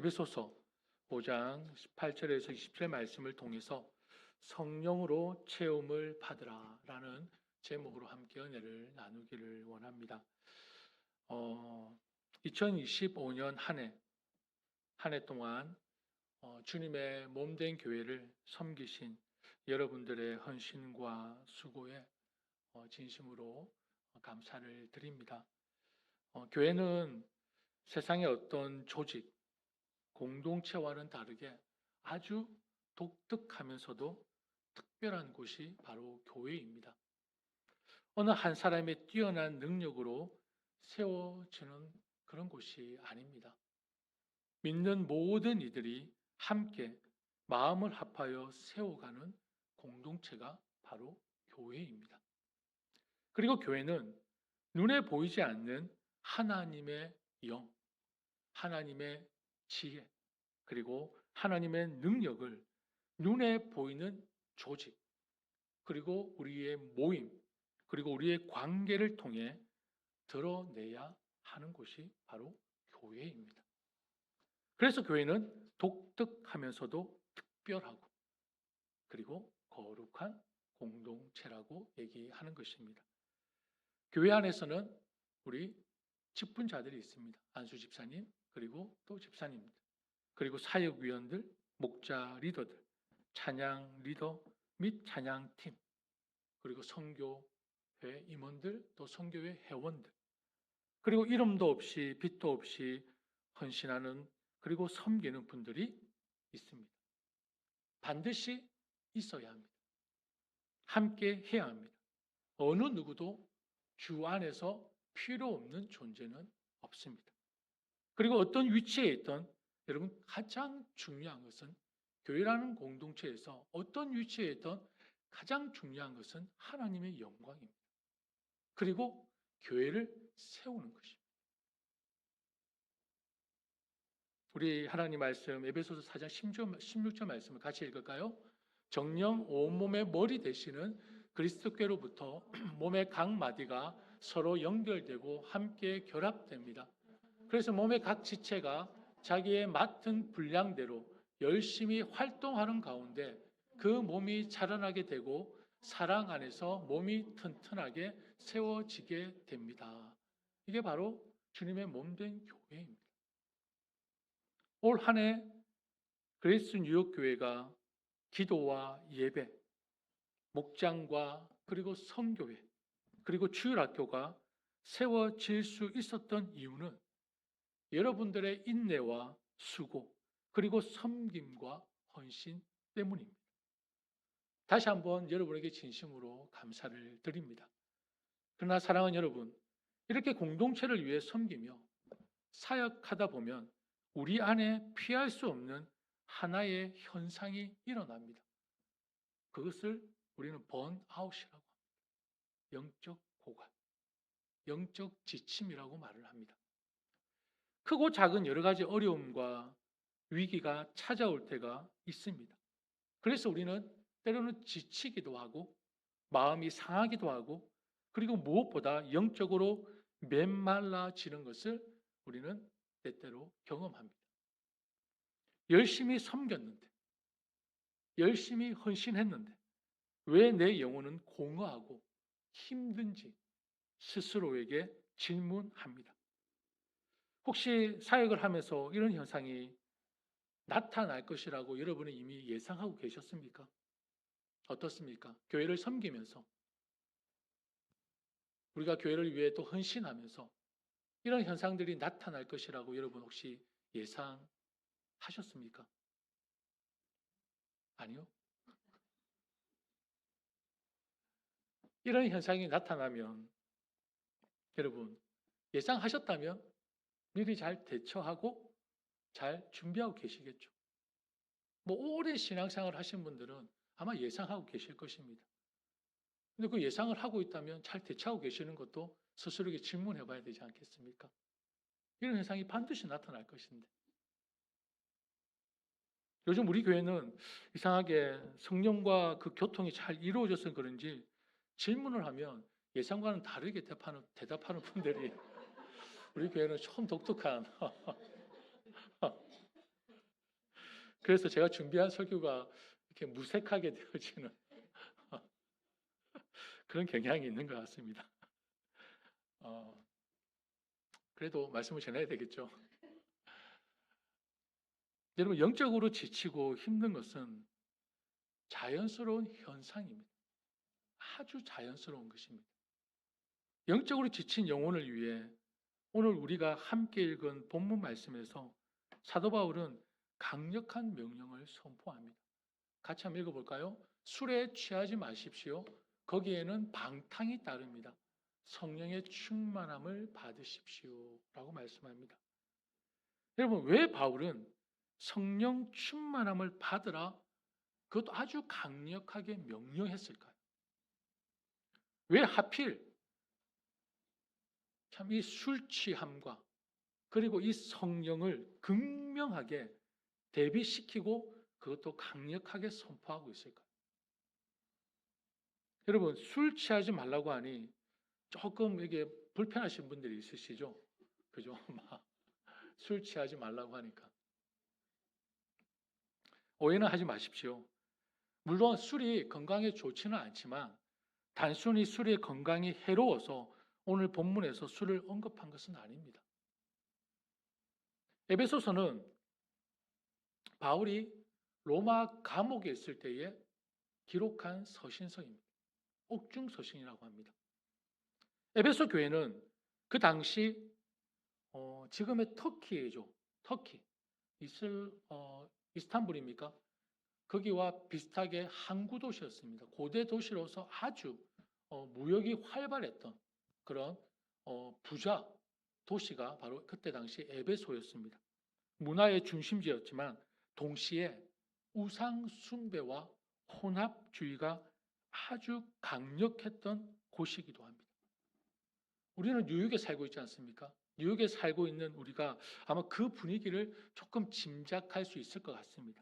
에베소서 5장 18절에서 20절 말씀을 통해서 성령으로 체험을 받으라라는 제목으로 함께 은혜를 나누기를 원합니다. 2025년 한 해 동안 주님의 몸된 교회를 섬기신 여러분들의 헌신과 수고에 진심으로 감사를 드립니다. 교회는 세상의 어떤 조직, 공동체와는 다르게 아주 독특하면서도 특별한 곳이 바로 교회입니다. 어느 한 사람의 뛰어난 능력으로 세워지는 그런 곳이 아닙니다. 믿는 모든 이들이 함께 마음을 합하여 세워가는 공동체가 바로 교회입니다. 그리고 교회는 눈에 보이지 않는 하나님의 영, 하나님의 지혜, 그리고 하나님의 능력을 눈에 보이는 조직, 그리고 우리의 모임, 그리고 우리의 관계를 통해 드러내야 하는 곳이 바로 교회입니다. 그래서 교회는 독특하면서도 특별하고 그리고 거룩한 공동체라고 얘기하는 것입니다. 교회 안에서는 우리 직분자들이 있습니다. 안수 집사님, 그리고 또 집사님들, 그리고 사역위원들, 목자 리더들, 찬양 리더 및 찬양팀, 그리고 선교회 임원들, 또 선교회 회원들, 그리고 이름도 없이 빛도 없이 헌신하는 그리고 섬기는 분들이 있습니다. 반드시 있어야 합니다. 함께 해야 합니다. 어느 누구도 주 안에서 필요 없는 존재는 없습니다. 그리고 어떤 위치에 있던 여러분 가장 중요한 것은 교회라는 공동체에서 어떤 위치에 있던 가장 중요한 것은 하나님의 영광입니다. 그리고 교회를 세우는 것입니다. 우리 하나님 말씀 에베소서 4장 16절 말씀을 같이 읽을까요? 정령 온몸의 머리 되시는 그리스도께로부터 몸의 각 마디가 서로 연결되고 함께 결합됩니다. 그래서 몸의 각 지체가 자기의 맡은 분량대로 열심히 활동하는 가운데 그 몸이 자라나게 되고 사랑 안에서 몸이 튼튼하게 세워지게 됩니다. 이게 바로 주님의 몸된 교회입니다. 올 한 해 그레이스 뉴욕 교회가 기도와 예배, 목장과 그리고 선교회, 그리고 주일학교가 세워질 수 있었던 이유는 여러분들의 인내와 수고, 그리고 섬김과 헌신 때문입니다. 다시 한번 여러분에게 진심으로 감사를 드립니다. 그러나 사랑하는 여러분, 이렇게 공동체를 위해 섬기며 사역하다 보면 우리 안에 피할 수 없는 하나의 현상이 일어납니다. 그것을 우리는 번아웃이라고 합니다. 영적 고갈, 영적 지침이라고 말을 합니다. 크고 작은 여러 가지 어려움과 위기가 찾아올 때가 있습니다. 그래서 우리는 때로는 지치기도 하고 마음이 상하기도 하고 그리고 무엇보다 영적으로 메말라지는 것을 우리는 때때로 경험합니다. 열심히 섬겼는데, 열심히 헌신했는데 왜 내 영혼은 공허하고 힘든지 스스로에게 질문합니다. 혹시 사역을 하면서 이런 현상이 나타날 것이라고 여러분은 이미 예상하고 계셨습니까? 어떻습니까? 교회를 섬기면서 우리가 교회를 위해 또 헌신하면서 이런 현상들이 나타날 것이라고 여러분 혹시 예상하셨습니까? 아니요. 이런 현상이 나타나면 여러분 예상하셨다면 미리 잘 대처하고 잘 준비하고 계시겠죠. 뭐 오래 신앙생활 하신 분들은 아마 예상하고 계실 것입니다. 근데 그 예상을 하고 있다면 잘 대처하고 계시는 것도 스스로에게 질문해 봐야 되지 않겠습니까? 이런 현상이 반드시 나타날 것인데. 요즘 우리 교회는 이상하게 성령과 그 교통이 잘 이루어져서 그런지 질문을 하면 예상과는 다르게 대답하는 분들이 우리 교회는 좀 독특한 그래서 제가 준비한 설교가 이렇게 무색하게 되어지는 그런 경향이 있는 것 같습니다. 그래도 말씀을 전해야 되겠죠. 여러분, 영적으로 지치고 힘든 것은 자연스러운 현상입니다. 아주 자연스러운 것입니다. 영적으로 지친 영혼을 위해 오늘 우리가 함께 읽은 본문 말씀에서 사도 바울은 강력한 명령을 선포합니다. 같이 한번 읽어볼까요? 술에 취하지 마십시오. 거기에는 방탕이 따릅니다. 성령의 충만함을 받으십시오. 라고 말씀합니다. 여러분, 왜 바울은 성령 충만함을 받으라, 그것도 아주 강력하게 명령했을까요? 왜 하필 참 이 술 취함과 그리고 이 성령을 극명하게 대비시키고 그것도 강력하게 선포하고 있을까요? 여러분, 술 취하지 말라고 하니 조금 이게 불편하신 분들이 있으시죠? 그죠? 술 취하지 말라고 하니까. 오해는 하지 마십시오. 물론 술이 건강에 좋지는 않지만 단순히 술이 건강이 해로워서 오늘 본문에서 술을 언급한 것은 아닙니다. 에베소서는 바울이 로마 감옥에 있을 때에 기록한 서신서입니다. 옥중 서신이라고 합니다. 에베소 교회는 그 당시 지금의 터키죠. 터키. 이스탄불입니까? 거기와 비슷하게 항구 도시였습니다. 고대 도시로서 아주 무역이 활발했던 그런 부자 도시가 바로 그때 당시 에베소였습니다. 문화의 중심지였지만 동시에 우상 숭배와 혼합주의가 아주 강력했던 곳이기도 합니다. 우리는 뉴욕에 살고 있지 않습니까? 뉴욕에 살고 있는 우리가 아마 그 분위기를 조금 짐작할 수 있을 것 같습니다.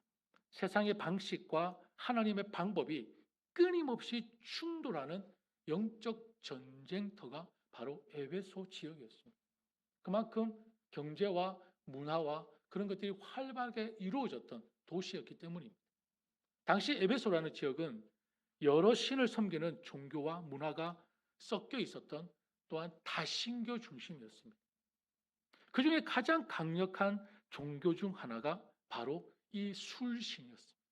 세상의 방식과 하나님의 방법이 끊임없이 충돌하는 영적 전쟁터가 바로 에베소 지역이었습니다. 그만큼 경제와 문화와 그런 것들이 활발하게 이루어졌던 도시였기 때문입니다. 당시 에베소라는 지역은 여러 신을 섬기는 종교와 문화가 섞여 있었던 또한 다신교 중심이었습니다. 그 중에 가장 강력한 종교 중 하나가 바로 이 술신이었습니다.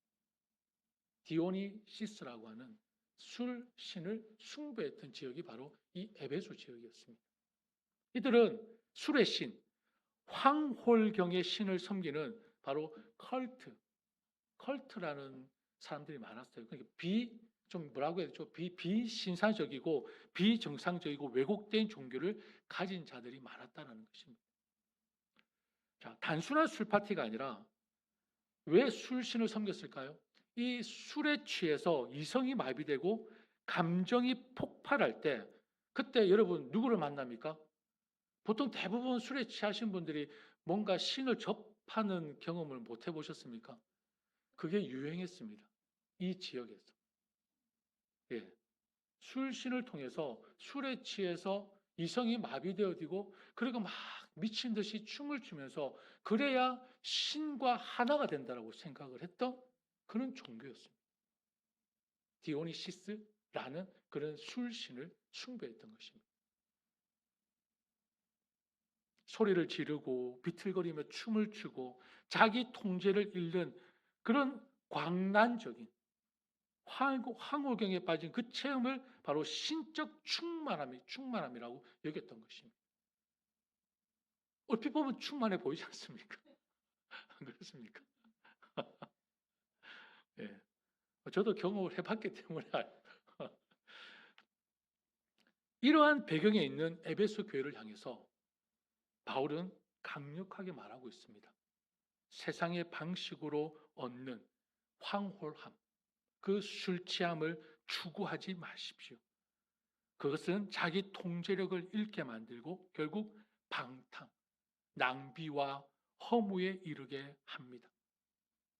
디오니시스라고 하는 술신을 숭배했던 지역이 바로 이 에베소 지역이었습니다. 이들은 술의 신, 황홀경의 신을 섬기는 바로 컬트라는 사람들이 많았어요. 그러니까 좀 뭐라고 해야 되죠? 비신사적이고 비정상적이고 왜곡된 종교를 가진 자들이 많았다는 것입니다. 자, 단순한 술 파티가 아니라 왜 술신을 섬겼을까요? 이 술에 취해서 이성이 마비되고 감정이 폭발할 때 그때 여러분 누구를 만납니까? 보통 대부분 술에 취하신 분들이 뭔가 신을 접하는 경험을 못 해보셨습니까? 그게 유행했습니다. 이 지역에서. 예. 술신을 통해서 술에 취해서 이성이 마비되어지고 그리고 막 미친 듯이 춤을 추면서 그래야 신과 하나가 된다라고 생각을 했던 그런 종교였습니다. 디오니시스라는 그런 술신을 숭배했던 것입니다. 소리를 지르고 비틀거리며 춤을 추고 자기 통제를 잃는 그런 광란적인 황홀경에 빠진 그 체험을 바로 신적 충만함이라고 여겼던 것입니다. 얼핏 보면 충만해 보이지 않습니까? 안 그렇습니까? 예. 저도 경험을 해봤기 때문에 이러한 배경에 있는 에베소 교회를 향해서 바울은 강력하게 말하고 있습니다. 세상의 방식으로 얻는 황홀함, 그 술 취함을 추구하지 마십시오. 그것은 자기 통제력을 잃게 만들고 결국 방탕, 낭비와 허무에 이르게 합니다.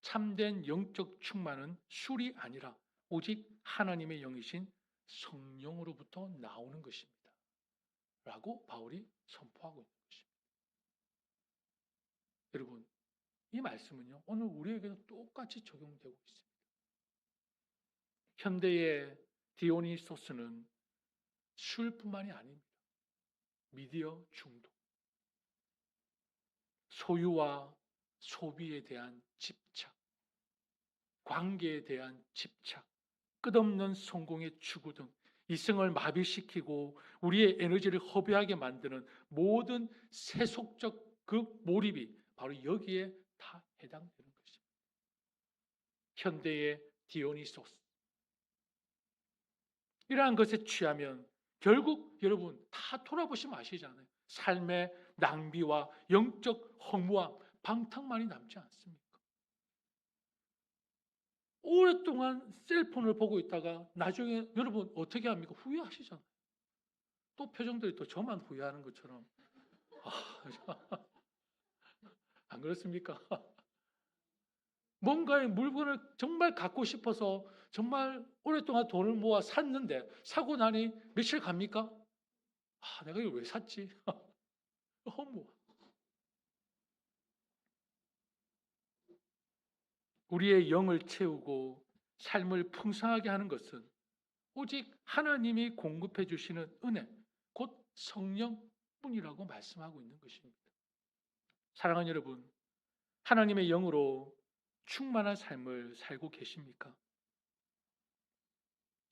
참된 영적 충만은 술이 아니라 오직 하나님의 영이신 성령으로부터 나오는 것입니다. 라고 바울이 선포하고 있는 것입니다. 여러분, 이 말씀은요, 오늘 우리에게도 똑같이 적용되고 있습니다. 현대의 디오니소스는 술뿐만이 아닙니다. 미디어 중독, 소유와 소비에 대한 집착, 관계에 대한 집착, 끝없는 성공의 추구 등 이성을 마비시키고 우리의 에너지를 허비하게 만드는 모든 세속적 그 몰입이 바로 여기에 다 해당되는 것입니다. 현대의 디오니소스. 이러한 것에 취하면 결국 여러분 다 돌아보시면 아시잖아요. 삶의 낭비와 영적 허무함, 방탕만이 남지 않습니까? 오랫동안 셀폰을 보고 있다가 나중에 여러분 어떻게 합니까? 후회하시잖아요. 또 표정들이 또 저만 후회하는 것처럼. 안 그렇습니까? 뭔가의 물건을 정말 갖고 싶어서 정말 오랫동안 돈을 모아 샀는데 사고 나니 며칠 갑니까? 내가 이걸 왜 샀지? 허무. 우리의 영을 채우고 삶을 풍성하게 하는 것은 오직 하나님이 공급해 주시는 은혜, 곧 성령뿐이라고 말씀하고 있는 것입니다. 사랑하는 여러분, 하나님의 영으로 충만한 삶을 살고 계십니까?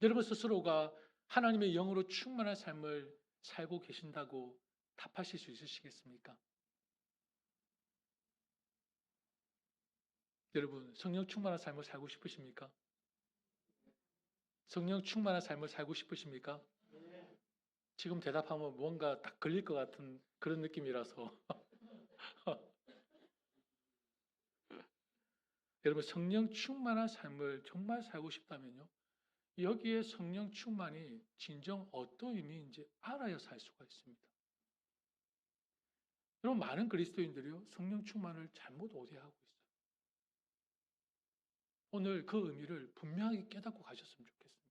여러분 스스로가 하나님의 영으로 충만한 삶을 살고 계신다고 답하실 수 있으시겠습니까? 여러분, 성령 충만한 삶을 살고 싶으십니까? 성령 충만한 삶을 살고 싶으십니까? 지금 대답하면 뭔가 딱 걸릴 것 같은 그런 느낌이라서. 여러분, 성령 충만한 삶을 정말 살고 싶다면요. 여기에 성령 충만이 진정 어떤 의미인지 알아야 살 수가 있습니다. 여러분, 많은 그리스도인들이요, 성령 충만을 잘못 오해하고 있어요. 오늘 그 의미를 분명하게 깨닫고 가셨으면 좋겠습니다.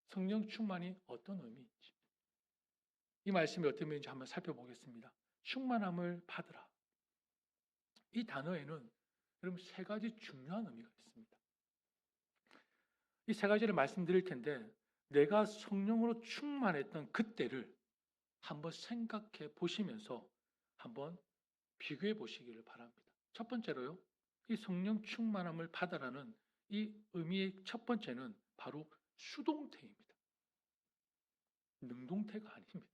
성령 충만이 어떤 의미인지. 이 말씀이 어떤 의미인지 한번 살펴보겠습니다. 충만함을 받으라. 이 단어에는 여러분 세 가지 중요한 의미가 있습니다. 이 세 가지를 말씀드릴 텐데 내가 성령으로 충만했던 그때를 한번 생각해 보시면서 한번 비교해 보시기를 바랍니다. 첫 번째로요. 이 성령 충만함을 받으라는 이 의미의 첫 번째는 바로 수동태입니다. 능동태가 아닙니다.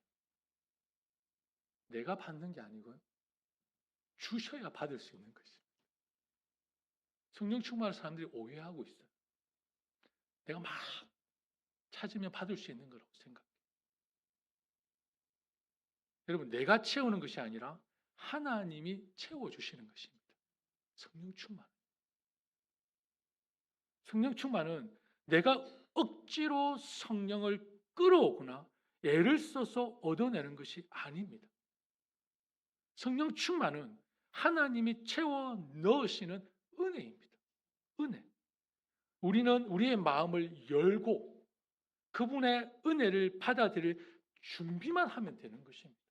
내가 받는 게 아니고요. 주셔야 받을 수 있는 것입니다. 성령 충만한 사람들이 오해하고 있어요. 내가 막 찾으면 받을 수 있는 거라고 생각해요. 여러분, 내가 채우는 것이 아니라 하나님이 채워주시는 것입니다. 성령 충만. 성령 충만은 내가 억지로 성령을 끌어오거나 애를 써서 얻어내는 것이 아닙니다. 성령 충만은 하나님이 채워 넣으시는 은혜입니다. 은혜. 우리는 우리의 마음을 열고 그분의 은혜를 받아들일 준비만 하면 되는 것입니다.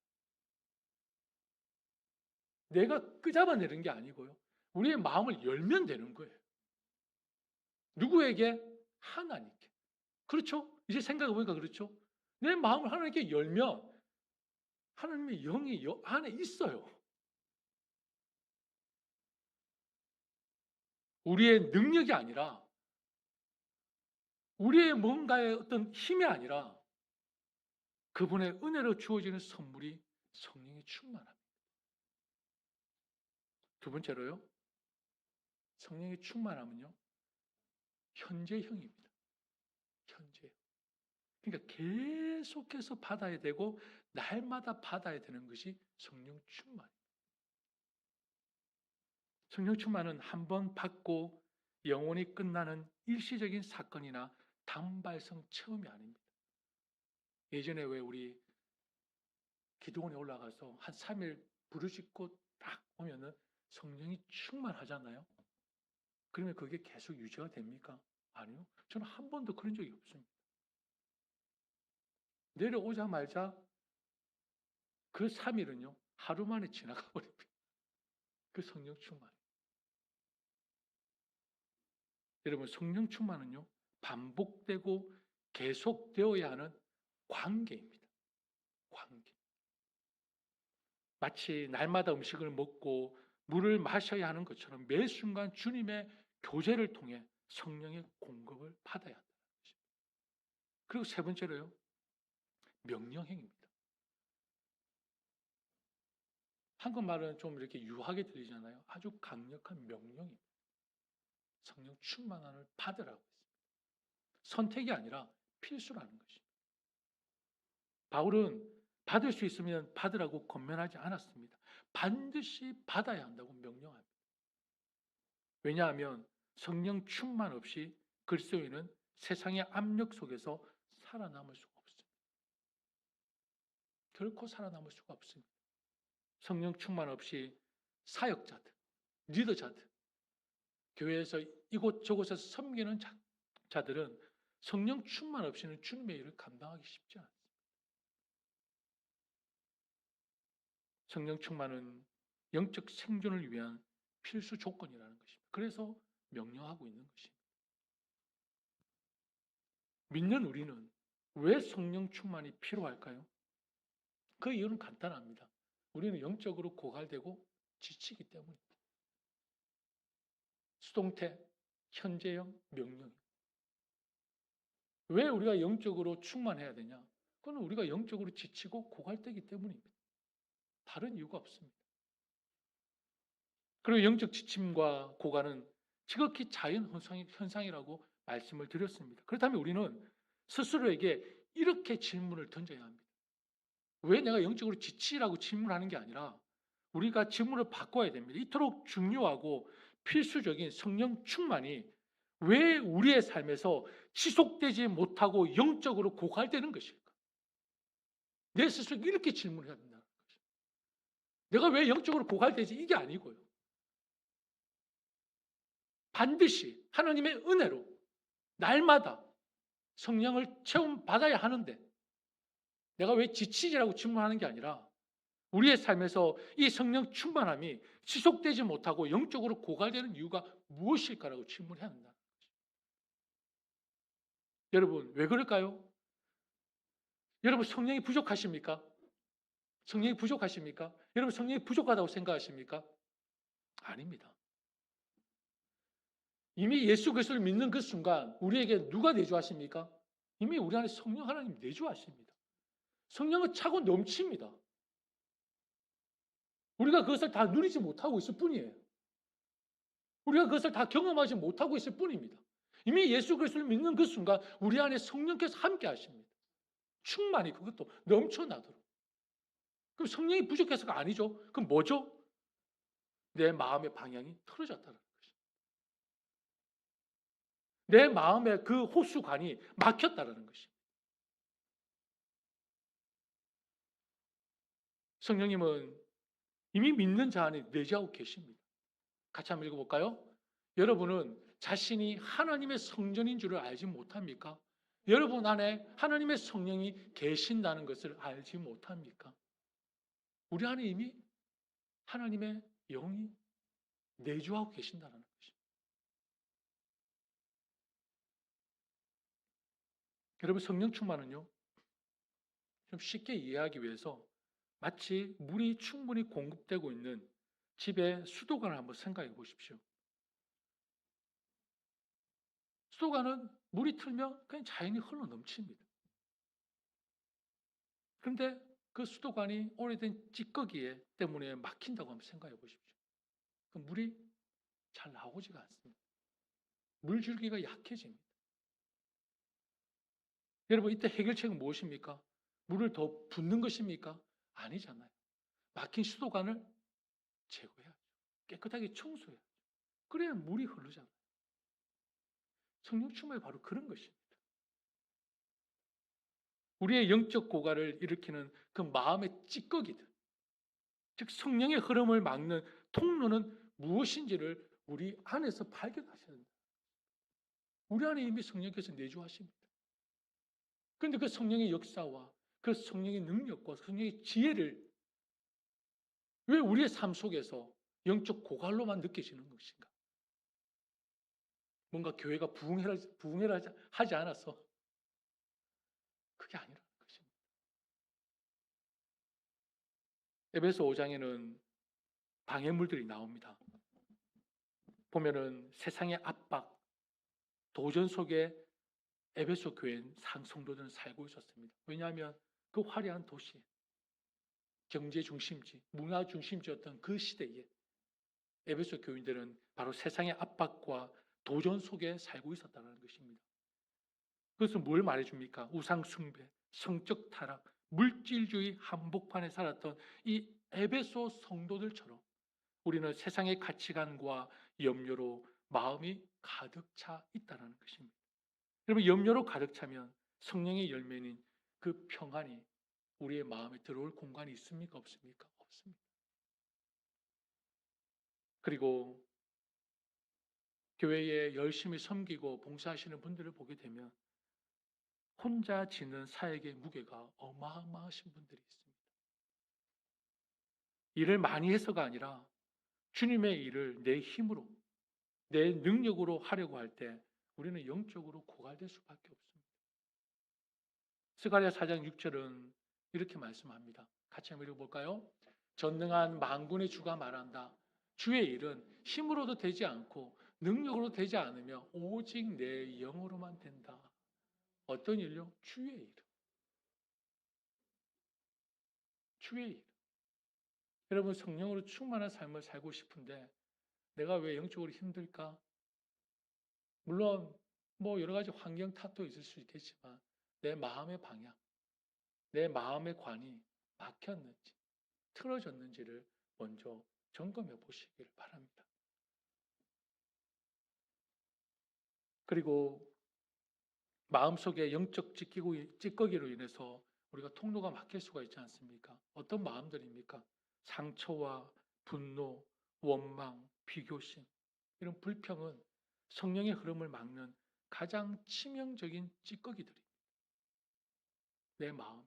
내가 끄잡아내는 게 아니고요. 우리의 마음을 열면 되는 거예요. 누구에게? 하나님께. 그렇죠? 이제 생각해보니까 그렇죠? 내 마음을 하나님께 열면 하나님의 영이 안에 있어요. 우리의 능력이 아니라 우리의 뭔가의 어떤 힘이 아니라 그분의 은혜로 주어지는 선물이 성령의 충만함입니다. 두 번째로요. 성령의 충만함은요. 현재형입니다. 현재. 그러니까 계속해서 받아야 되고 날마다 받아야 되는 것이 성령 충만입니다. 성령 충만은 한 번 받고 영원히 끝나는 일시적인 사건이나 단발성 체험이 아닙니다. 예전에 왜 우리 기도원에 올라가서 한 3일 부르짖고 딱 오면은 성령이 충만하잖아요. 그러면 그게 계속 유지가 됩니까? 아니요. 저는 한 번도 그런 적이 없습니다. 내려오자마자 그 3일은요. 하루 만에 지나가 버립니다. 그 성령 충만. 여러분, 성령 충만은요, 반복되고 계속되어야 하는 관계입니다. 관계. 마치 날마다 음식을 먹고 물을 마셔야 하는 것처럼 매 순간 주님의 교제를 통해 성령의 공급을 받아야 한다는 것입니다. 그리고 세 번째로요, 명령행입니다. 한국말은 좀 이렇게 유하게 들리잖아요. 아주 강력한 명령입니다. 성령 충만함을 받으라고 했습니다. 선택이 아니라 필수라는 것입니다. 바울은 받을 수 있으면 받으라고 권면하지 않았습니다. 반드시 받아야 한다고 명령합니다. 왜냐하면 성령 충만 없이 그리스도인은 세상의 압력 속에서 살아남을 수가 없습니다. 결코 살아남을 수가 없습니다. 성령 충만 없이 사역자들, 리더자들, 교회에서 이곳저곳에서 섬기는 자들은 성령 충만 없이는 주님의 일을 감당하기 쉽지 않습니다. 성령 충만은 영적 생존을 위한 필수 조건이라는 것입니다. 그래서 명령하고 있는 것입니다. 믿는 우리는 왜 성령 충만이 필요할까요? 그 이유는 간단합니다. 우리는 영적으로 고갈되고 지치기 때문입니다. 수동태, 현재형, 명령. 왜 우리가 영적으로 충만해야 되냐? 그건 우리가 영적으로 지치고 고갈되기 때문입니다. 다른 이유가 없습니다. 그리고 영적 지침과 고갈은 지극히 자연 현상이라고 말씀을 드렸습니다. 그렇다면 우리는 스스로에게 이렇게 질문을 던져야 합니다. 왜 내가 영적으로 지치라고 질문하는 게 아니라 우리가 질문을 바꿔야 됩니다. 이토록 중요하고 필수적인 성령 충만이 왜 우리의 삶에서 지속되지 못하고 영적으로 고갈되는 것일까? 내 스스로에게 이렇게 질문해야 된다는 것입니다. 내가 왜 영적으로 고갈되지? 이게 아니고요. 반드시 하나님의 은혜로 날마다 성령을 체험받아야 하는데 내가 왜 지치지라고 질문하는 게 아니라 우리의 삶에서 이 성령 충만함이 지속되지 못하고 영적으로 고갈되는 이유가 무엇일까라고 질문해야 한다는 것입니다. 여러분, 왜 그럴까요? 여러분, 성령이 부족하십니까? 성령이 부족하십니까? 여러분, 성령이 부족하다고 생각하십니까? 아닙니다. 이미 예수 그리스도를 믿는 그 순간 우리에게 누가 내주하십니까? 이미 우리 안에 성령 하나님 내주하십니다. 성령은 차고 넘칩니다. 우리가 그것을 다 누리지 못하고 있을 뿐이에요. 우리가 그것을 다 경험하지 못하고 있을 뿐입니다. 이미 예수 그리스도를 믿는 그 순간 우리 안에 성령께서 함께 하십니다. 충만히 그것도 넘쳐나도록. 그럼 성령이 부족해서가 아니죠. 그럼 뭐죠? 내 마음의 방향이 틀어졌다는 것입니다. 내 마음의 그 호수관이 막혔다는 것입니다. 성령님은 이미 믿는 자 안에 내재하고 계십니다. 같이 한번 읽어볼까요? 여러분은 자신이 하나님의 성전인 줄을 알지 못합니까? 여러분 안에 하나님의 성령이 계신다는 것을 알지 못합니까? 우리 안에 이미 하나님의 영이 내주하고 계신다는 것입니다. 여러분, 성령 충만은요, 좀 쉽게 이해하기 위해서 마치 물이 충분히 공급되고 있는 집의 수도관을 한번 생각해 보십시오. 수도관은 물이 틀면 그냥 자연히 흘러 넘칩니다. 그런데 그 수도관이 오래된 찌꺼기 때문에 막힌다고 한번 생각해 보십시오. 그 물이 잘 나오지가 않습니다. 물줄기가 약해집니다. 여러분, 이때 해결책은 무엇입니까? 물을 더 붓는 것입니까? 아니잖아요. 막힌 수도관을 제거해야죠. 깨끗하게 청소해야죠. 그래야 물이 흐르잖아요. 성령 충만이 바로 그런 것입니다. 우리의 영적 고갈을 일으키는 그 마음의 찌꺼기들, 즉 성령의 흐름을 막는 통로는 무엇인지를 우리 안에서 발견하셔야 됩니다. 우리 안에 이미 성령께서 내주하십니다. 그런데 그 성령의 역사와 그 성령의 능력과 성령의 지혜를 왜 우리의 삶 속에서 영적 고갈로만 느껴지는 것인가? 뭔가 교회가 부흥회를 하지 않았어. 그게 아니라는 것입니다. 에베소 5장에는 방해물들이 나옵니다. 보면은 세상의 압박, 도전 속에 에베소 교회 성도들은 살고 있었습니다. 왜냐하면 그 화려한 도시, 경제 중심지, 문화 중심지였던 그 시대에 에베소 교인들은 바로 세상의 압박과 도전 속에 살고 있었다는 것입니다. 그것은 뭘 말해줍니까? 우상숭배, 성적 타락, 물질주의 한복판에 살았던 이 에베소 성도들처럼 우리는 세상의 가치관과 염려로 마음이 가득 차 있다는 것입니다. 여러분, 염려로 가득 차면 성령의 열매는 그 평안이 우리의 마음에 들어올 공간이 있습니까? 없습니까? 없습니다. 그리고 교회에 열심히 섬기고 봉사하시는 분들을 보게 되면 혼자 지는 사역의 무게가 어마어마하신 분들이 있습니다. 일을 많이 해서가 아니라 주님의 일을 내 힘으로, 내 능력으로 하려고 할 때 우리는 영적으로 고갈될 수밖에 없습니다. 스가랴 4장 6절은 이렇게 말씀합니다. 같이 한번 읽어볼까요? 전능한 만군의 주가 말한다. 주의 일은 힘으로도 되지 않고 능력으로 되지 않으며 오직 내 영으로만 된다. 어떤 일요? 주의 일. 주의 일. 여러분, 성령으로 충만한 삶을 살고 싶은데 내가 왜 영적으로 힘들까? 물론 뭐 여러 가지 환경 탓도 있을 수 있겠지만 내 마음의 방향, 내 마음의 관이 막혔는지 틀어졌는지를 먼저 점검해 보시길 바랍니다. 그리고 마음속에 영적 찌꺼기로 인해서 우리가 통로가 막힐 수가 있지 않습니까? 어떤 마음들입니까? 상처와 분노, 원망, 비교심, 이런 불평은 성령의 흐름을 막는 가장 치명적인 찌꺼기들입니다. 내 마음.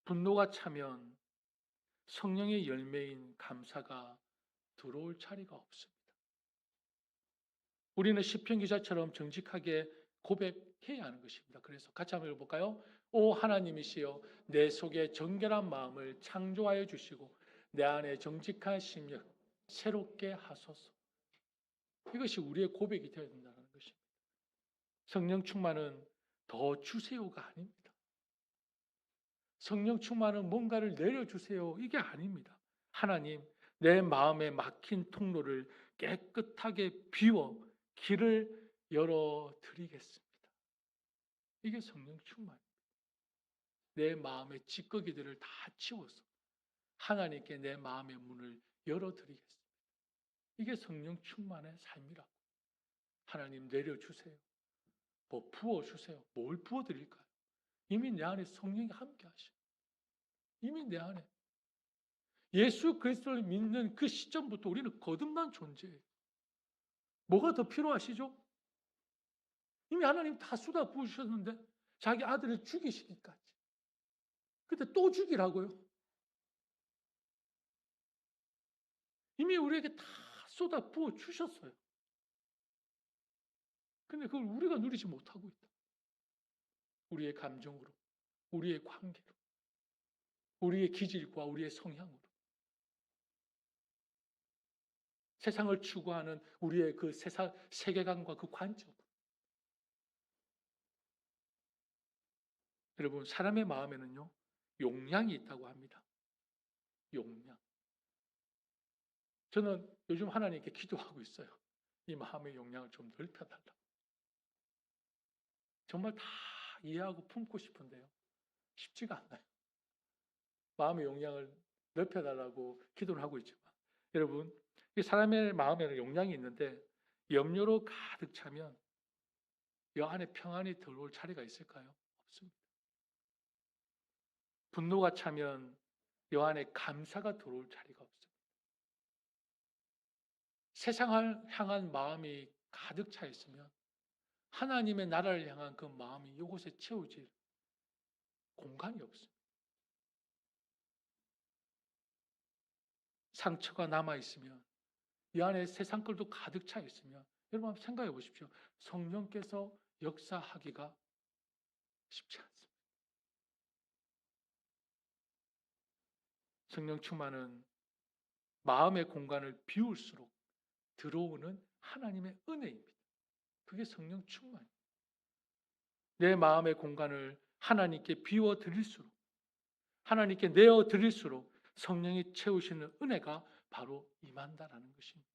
분노가 차면 성령의 열매인 감사가 들어올 자리가 없습니다. 우리는 시편 기자처럼 정직하게 고백해야 하는 것입니다. 그래서 같이 한번 읽어볼까요? 오 하나님이시여, 내 속에 정결한 마음을 창조하여 주시고 내 안에 정직한 심령 새롭게 하소서. 이것이 우리의 고백이 되어야 된다는 것입니다. 성령 충만은 더 주세요가 아닙니다. 성령 충만은 뭔가를 내려주세요, 이게 아닙니다. 하나님, 내 마음에 막힌 통로를 깨끗하게 비워 길을 열어드리겠습니다. 이게 성령 충만입니다. 내 마음의 찌꺼기들을 다 치워서 하나님께 내 마음의 문을 열어드리겠습니다. 이게 성령 충만의 삶이라고. 하나님 내려주세요. 뭐 부어주세요. 뭘 부어드릴까요? 이미 내 안에 성령이 함께 하시고 이미 내 안에 예수 그리스도를 믿는 그 시점부터 우리는 거듭난 존재예요. 뭐가 더 필요하시죠? 이미 하나님 다 쏟아 부으셨는데 자기 아들을 죽이시기까지. 근데 또 죽이라고요? 이미 우리에게 다 쏟아 부어 주셨어요. 근데 그걸 우리가 누리지 못하고 있다. 우리의 감정으로, 우리의 관계로, 우리의 기질과 우리의 성향으로. 세상을 추구하는 우리의 그 세계관과 그 관점으로. 여러분, 사람의 마음에는요, 용량이 있다고 합니다. 용량. 저는 요즘 하나님께 기도하고 있어요. 이 마음의 용량을 좀 넓혀달라고. 정말 다 이해하고 품고 싶은데요. 쉽지가 않아요. 마음의 용량을 넓혀달라고 기도를 하고 있지만 여러분, 이 사람의 마음에는 용량이 있는데 염려로 가득 차면 이 안에 평안이 들어올 자리가 있을까요? 없습니다. 분노가 차면 이 안에 감사가 들어올 자리가 없습니다. 세상을 향한 마음이 가득 차 있으면 하나님의 나라를 향한 그 마음이 이곳에 채워질 공간이 없습니다. 상처가 남아있으면 이 안에 세상 걸도 가득 차 있으면 여러분 한번 생각해 보십시오. 성령께서 역사하기가 쉽지 않습니다. 성령 충만은 마음의 공간을 비울수록 들어오는 하나님의 은혜입니다. 그게 성령 충만이에요. 내 마음의 공간을 하나님께 비워 드릴수록, 하나님께 내어 드릴수록 성령이 채우시는 은혜가 바로 임한다라는 것입니다.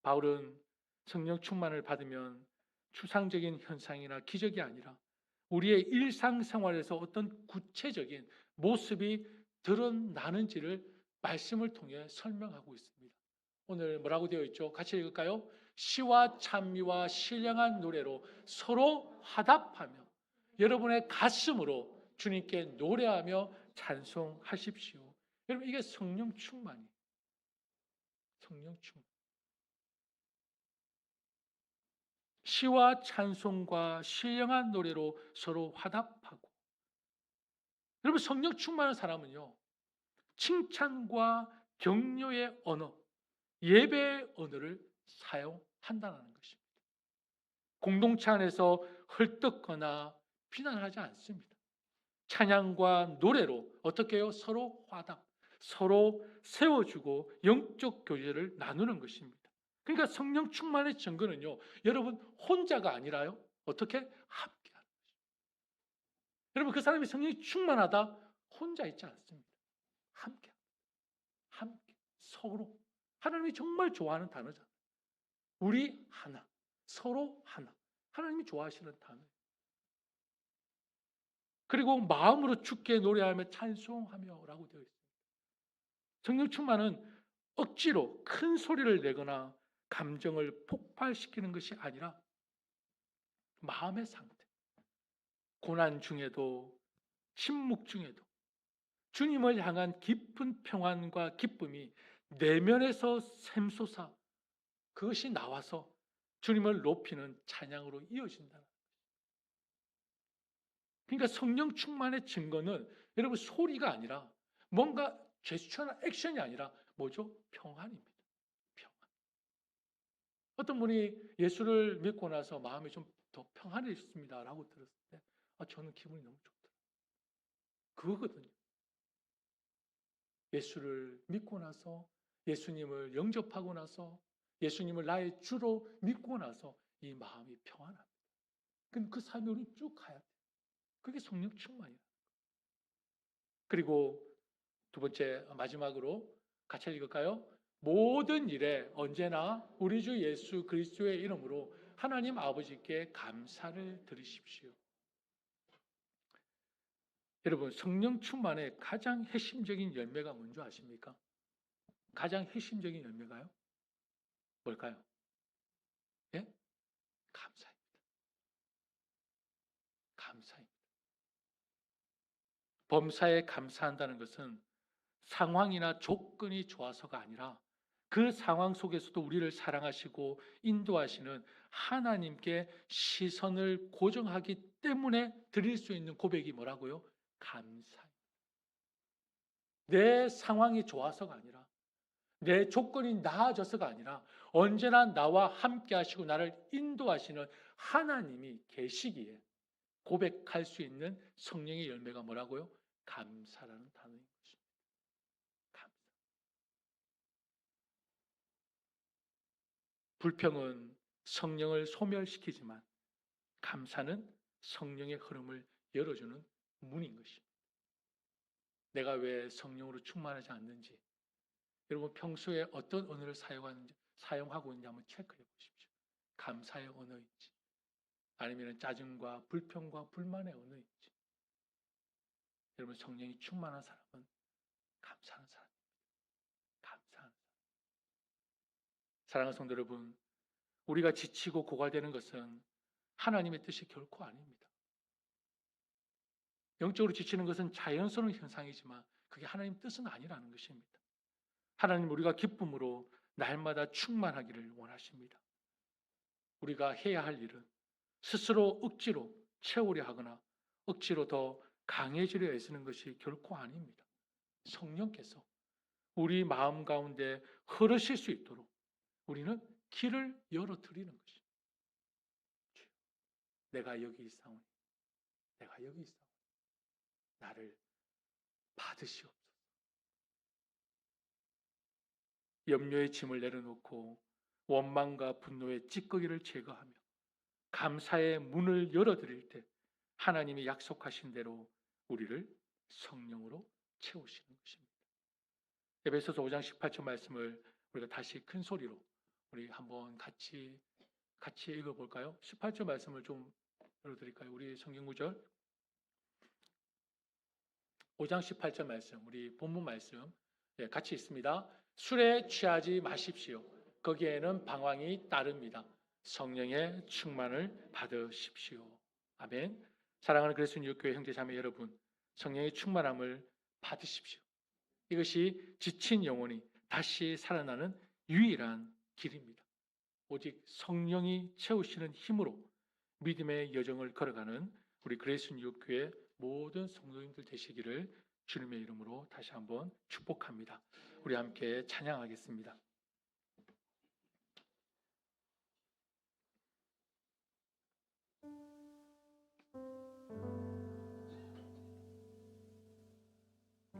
바울은 성령 충만을 받으면 추상적인 현상이나 기적이 아니라 우리의 일상생활에서 어떤 구체적인 모습이 드러나는지를 말씀을 통해 설명하고 있습니다. 오늘 뭐라고 되어 있죠? 같이 읽을까요? 시와 찬미와 신령한 노래로 서로 화답하며 여러분의 가슴으로 주님께 노래하며 찬송하십시오. 여러분 이게 성령 충만이에요. 성령 충만. 시와 찬송과 신령한 노래로 서로 화답하고. 여러분 성령 충만한 사람은요, 칭찬과 격려의 언어, 예배의 언어를 사용한다는 것입니다. 공동체 안에서 헐뜯거나 비난하지 않습니다. 찬양과 노래로 어떻게 해요? 서로 화답, 서로 세워주고 영적 교제를 나누는 것입니다. 그러니까 성령 충만의 증거는요, 여러분 혼자가 아니라요, 어떻게? 함께하는 것입니다. 여러분 그 사람이 성령이 충만하다, 혼자 있지 않습니다. 함께, 함께, 서로. 하나님이 정말 좋아하는 단어잖아요. 우리 하나, 서로 하나. 하나님이 좋아하시는 단어예요. 그리고 마음으로 주께 노래하며 찬송하며 라고 되어 있습니다. 성령 충만은 억지로 큰 소리를 내거나 감정을 폭발시키는 것이 아니라 마음의 상태, 고난 중에도 침묵 중에도 주님을 향한 깊은 평안과 기쁨이 내면에서 샘솟아 그것이 나와서 주님을 높이는 찬양으로 이어진다. 그러니까 성령 충만의 증거는 여러분 소리가 아니라 뭔가 제스처나 액션이 아니라 뭐죠? 평안입니다. 평안. 어떤 분이 예수를 믿고 나서 마음이 좀 더 평안해졌습니다 라고 들었을 때 저는 기분이 너무 좋더라고요. 그거거든요. 예수를 믿고 나서 예수님을 영접하고 나서 예수님을 나의 주로 믿고 나서 이 마음이 평안합니다. 그럼 그 삶이 우리 쭉 가야 돼요. 그게 성령 충만이에요. 그리고 두 번째 마지막으로 같이 읽을까요? 모든 일에 언제나 우리 주 예수 그리스도의 이름으로 하나님 아버지께 감사를 드리십시오. 여러분 성령 충만의 가장 핵심적인 열매가 뭔지 아십니까? 가장 핵심적인 열매가요? 뭘까요? 예? 감사입니다. 감사입니다. 범사에 감사한다는 것은 상황이나 조건이 좋아서가 아니라 그 상황 속에서도 우리를 사랑하시고 인도하시는 하나님께 시선을 고정하기 때문에 드릴 수 있는 고백이 뭐라고요? 감사입니다. 내 상황이 좋아서가 아니라 내 조건이 나아져서가 아니라 언제나 나와 함께 하시고 나를 인도하시는 하나님이 계시기에 고백할 수 있는 성령의 열매가 뭐라고요? 감사라는 단어인 것입니다. 감사. 불평은 성령을 소멸시키지만 감사는 성령의 흐름을 열어주는 문인 것입니다. 내가 왜 성령으로 충만하지 않는지, 여러분 평소에 어떤 언어를 사용하고 있는지 한번 체크해 보십시오. 감사의 언어인지, 아니면 짜증과 불평과 불만의 언어인지. 여러분 성령이 충만한 사람은 감사하는 사람입니다. 감사하는 사람. 사랑하는 성도 여러분, 우리가 지치고 고갈되는 것은 하나님의 뜻이 결코 아닙니다. 영적으로 지치는 것은 자연스러운 현상이지만 그게 하나님 뜻은 아니라는 것입니다. 하나님 우리가 기쁨으로 날마다 충만하기를 원하십니다. 우리가 해야 할 일은 스스로 억지로 채우려 하거나 억지로 더 강해지려 애쓰는 것이 결코 아닙니다. 성령께서 우리 마음 가운데 흐르실 수 있도록 우리는 길을 열어드리는 것입니다. 내가 여기 있사오니, 내가 여기 있사오니 나를 받으시옵소서. 염려의 짐을 내려놓고 원망과 분노의 찌꺼기를 제거하며 감사의 문을 열어드릴 때 하나님이 약속하신 대로 우리를 성령으로 채우시는 것입니다. 에베소서 5장 18절 말씀을 우리가 다시 큰 소리로 우리 한번 같이 읽어볼까요? 18절 말씀을 좀 열어드릴까요? 우리 성경 구절 5장 18절 말씀, 우리 본문 말씀 같이 있습니다. 술에 취하지 마십시오. 거기에는 방황이 따릅니다. 성령의 충만을 받으십시오. 아멘. 사랑하는 그리스도 교회 형제 자매 여러분, 성령의 충만함을 받으십시오. 이것이 지친 영혼이 다시 살아나는 유일한 길입니다. 오직 성령이 채우시는 힘으로 믿음의 여정을 걸어가는 우리 그리스도 교회 모든 성도님들 되시기를 주님의 이름으로 다시 한번 축복합니다. 우리 함께 찬양하겠습니다.